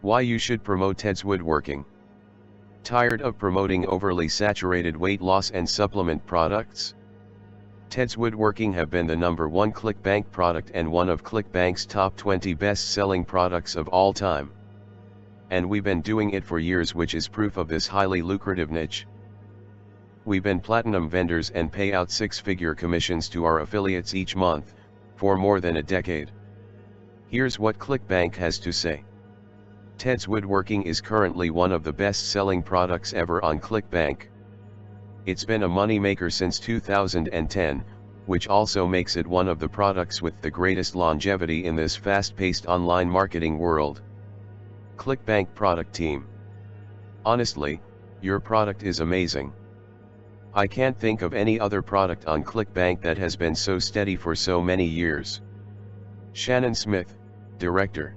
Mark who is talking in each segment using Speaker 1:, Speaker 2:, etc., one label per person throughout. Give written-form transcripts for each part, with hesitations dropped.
Speaker 1: Why you should promote Ted's Woodworking. Tired of promoting overly saturated weight loss and supplement products? Ted's Woodworking have been the #1 ClickBank product and one of ClickBank's top 20 best-selling products of all time. And we've been doing it for years, which is proof of this highly lucrative niche. We've been platinum vendors and pay out six-figure commissions to our affiliates each month, for more than a decade. Here's what ClickBank has to say. Ted's Woodworking is currently one of the best-selling products ever on ClickBank. It's been a moneymaker since 2010, which also makes it one of the products with the greatest longevity in this fast-paced online marketing world. ClickBank product team. Honestly, your product is amazing. I can't think of any other product on ClickBank that has been so steady for so many years. Shannon Smith, Director.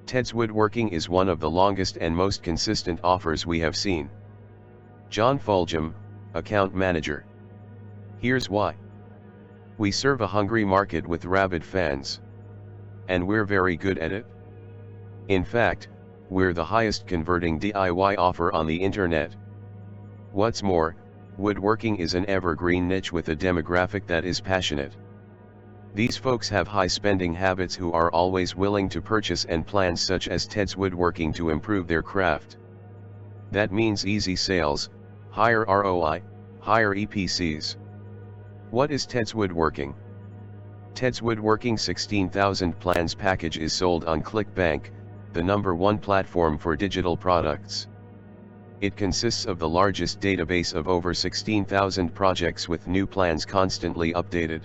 Speaker 1: Ted's Woodworking is one of the longest and most consistent offers we have seen. John Fulgham, Account Manager. Here's why. We serve a hungry market with rabid fans. And we're very good at it. In fact, we're the highest converting DIY offer on the internet. What's more, woodworking is an evergreen niche with a demographic that is passionate. These folks have high spending habits who are always willing to purchase and plans such as Ted's Woodworking to improve their craft. That means easy sales, higher ROI, higher EPCs. What is Ted's Woodworking? Ted's Woodworking 16,000 plans package is sold on ClickBank, the #1 platform for digital products. It consists of the largest database of over 16,000 projects with new plans constantly updated.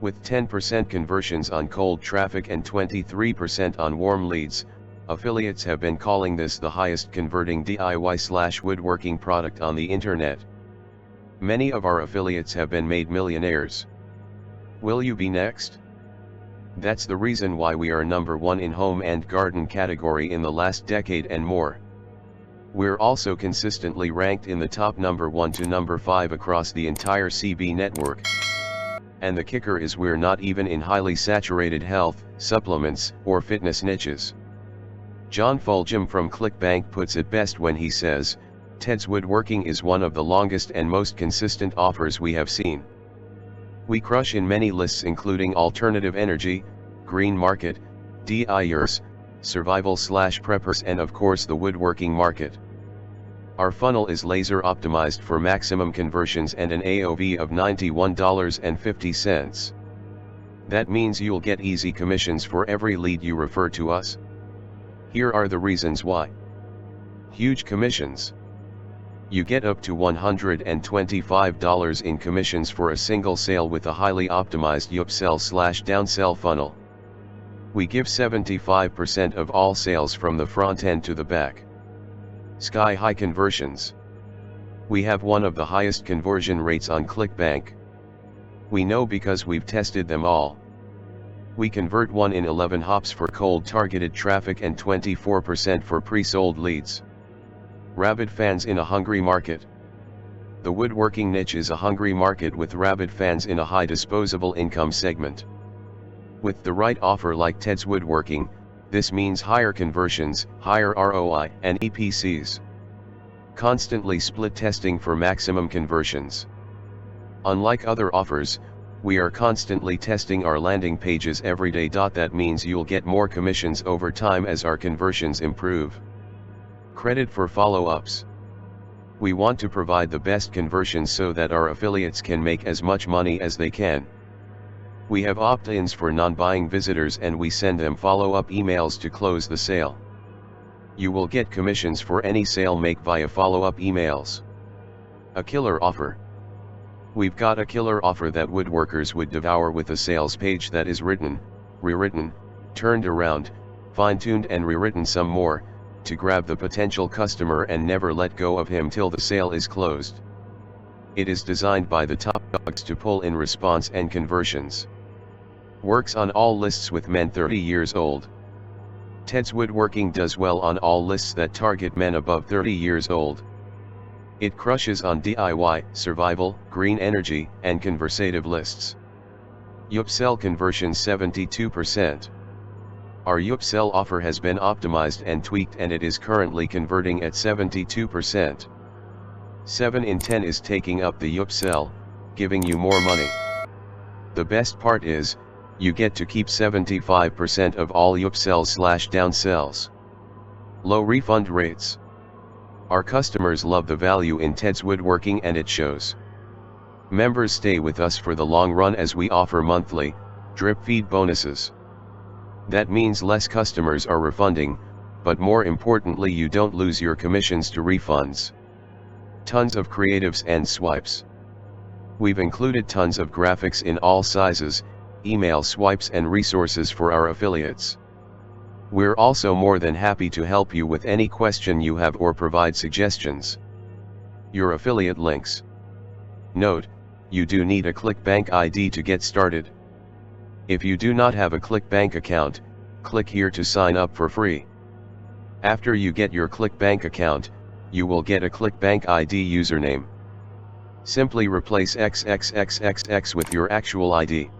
Speaker 1: With 10% conversions on cold traffic and 23% on warm leads, affiliates have been calling this the highest converting DIY/woodworking product on the internet. Many of our affiliates have been made millionaires. Will you be next? That's the reason why we are #1 in home and garden category in the last decade and more. We're also consistently ranked in the top #1 to #5 across the entire CB network. And the kicker is we're not even in highly saturated health, supplements, or fitness niches. John Fulgham from ClickBank puts it best when he says, Ted's Woodworking is one of the longest and most consistent offers we have seen. We crush in many lists including alternative energy, green market, DIYers, survival/preppers, and of course the woodworking market. Our funnel is laser optimized for maximum conversions and an AOV of $91.50. That means you'll get easy commissions for every lead you refer to us. Here are the reasons why. Huge commissions. You get up to $125 in commissions for a single sale with a highly optimized upsell/downsell funnel. We give 75% of all sales from the front end to the back. Sky-high conversions. We have one of the highest conversion rates on ClickBank. We know because we've tested them all. We convert 1 in 11 hops for cold targeted traffic and 24% for pre-sold leads. Rabid fans in a hungry market. The woodworking niche is a hungry market with rabid fans in a high disposable income segment. With the right offer like Ted's Woodworking, this means higher conversions, higher ROI, and EPCs. Constantly split testing for maximum conversions. Unlike other offers, we are constantly testing our landing pages every day. That means you'll get more commissions over time as our conversions improve. Credit for follow-ups. We want to provide the best conversions so that our affiliates can make as much money as they can. We have opt-ins for non-buying visitors and we send them follow-up emails to close the sale. You will get commissions for any sale make via follow-up emails. A killer offer. We've got a killer offer that woodworkers would devour with a sales page that is written, rewritten, turned around, fine-tuned and rewritten some more, to grab the potential customer and never let go of him till the sale is closed. It is designed by the top dogs to pull in response and conversions. Works on all lists with men 30 years old. Ted's Woodworking does well on all lists that target men above 30 years old. It crushes on DIY, survival, green energy, and conversative lists. Upsell conversion 72%. Our upsell offer has been optimized and tweaked, and it is currently converting at 72%. 7 in 10 is taking up the upsell, giving you more money. The best part is, you get to keep 75% of all upsells/downsells. Low refund rates. Our customers love the value in TedsWoodworking, and it shows. Members stay with us for the long run as we offer monthly, drip feed bonuses. That means less customers are refunding, but more importantly you don't lose your commissions to refunds. Tons of creatives and swipes. We've included tons of graphics in all sizes, email swipes and resources for our affiliates. We're also more than happy to help you with any question you have or provide suggestions. Your affiliate links. Note, you do need a ClickBank ID to get started. If you do not have a ClickBank account, click here to sign up for free. After you get your ClickBank account, you will get a ClickBank ID username. Simply replace XXXXX with your actual ID.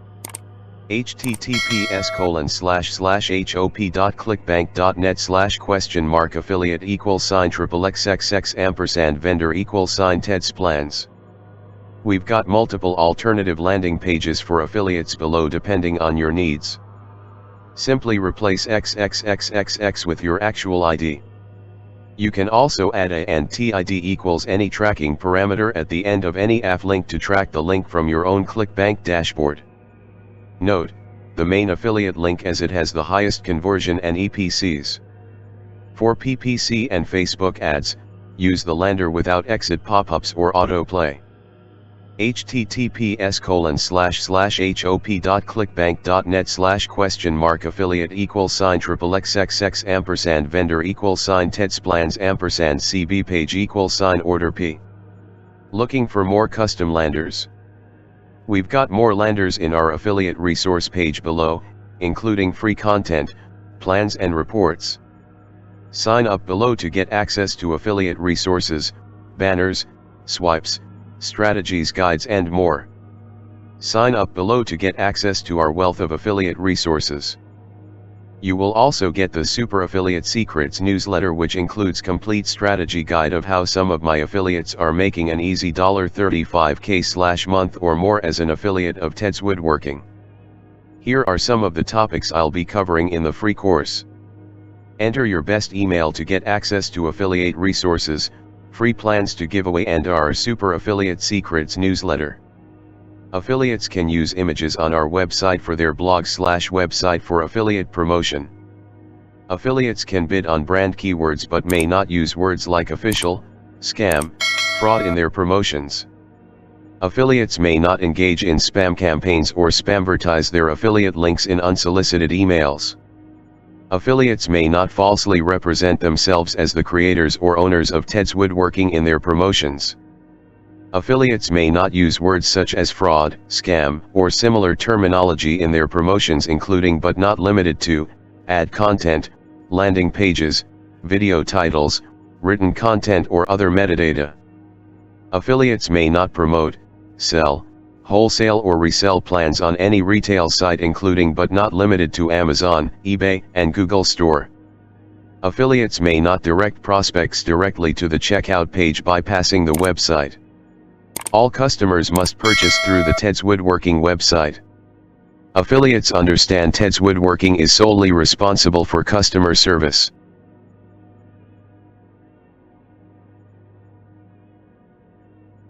Speaker 1: https://hop.clickbank.net/?affiliate =XXXX&vendor =TedsPlans. We've got multiple alternative landing pages for affiliates below depending on your needs. Simply replace XXXXX with your actual ID. You can also add a and TID = any tracking parameter at the end of any app link to track the link from your own ClickBank dashboard. Note, the main affiliate link as it has the highest conversion and EPCs. For PPC and Facebook ads, use the lander without exit pop-ups or autoplay. https://hop.clickbank.net/?affiliate $XXXX&vendor $TedsPlans&CB page $order P. Looking for more custom landers? We've got more landers in our affiliate resource page below, including free content, plans and reports. Sign up below to get access to affiliate resources, banners, swipes, strategies, guides and more. Sign up below to get access to our wealth of affiliate resources. You will also get the Super Affiliate Secrets newsletter, which includes complete strategy guide of how some of my affiliates are making an easy $35K/month or more as an affiliate of TedsWoodworking. Here are some of the topics I'll be covering in the free course. Enter your best email to get access to affiliate resources, free plans to giveaway and our Super Affiliate Secrets newsletter. Affiliates can use images on our website for their blog/website for affiliate promotion. Affiliates can bid on brand keywords but may not use words like official, scam, fraud in their promotions. Affiliates may not engage in spam campaigns or spamvertise their affiliate links in unsolicited emails. Affiliates may not falsely represent themselves as the creators or owners of TedsWoodworking in their promotions. Affiliates may not use words such as fraud, scam, or similar terminology in their promotions, including but not limited to, ad content, landing pages, video titles, written content or other metadata. Affiliates may not promote, sell, wholesale or resell plans on any retail site, including but not limited to Amazon, eBay, and Google Store. Affiliates may not direct prospects directly to the checkout page bypassing the website. All customers must purchase through the TedsWoodworking website. Affiliates understand TedsWoodworking is solely responsible for customer service.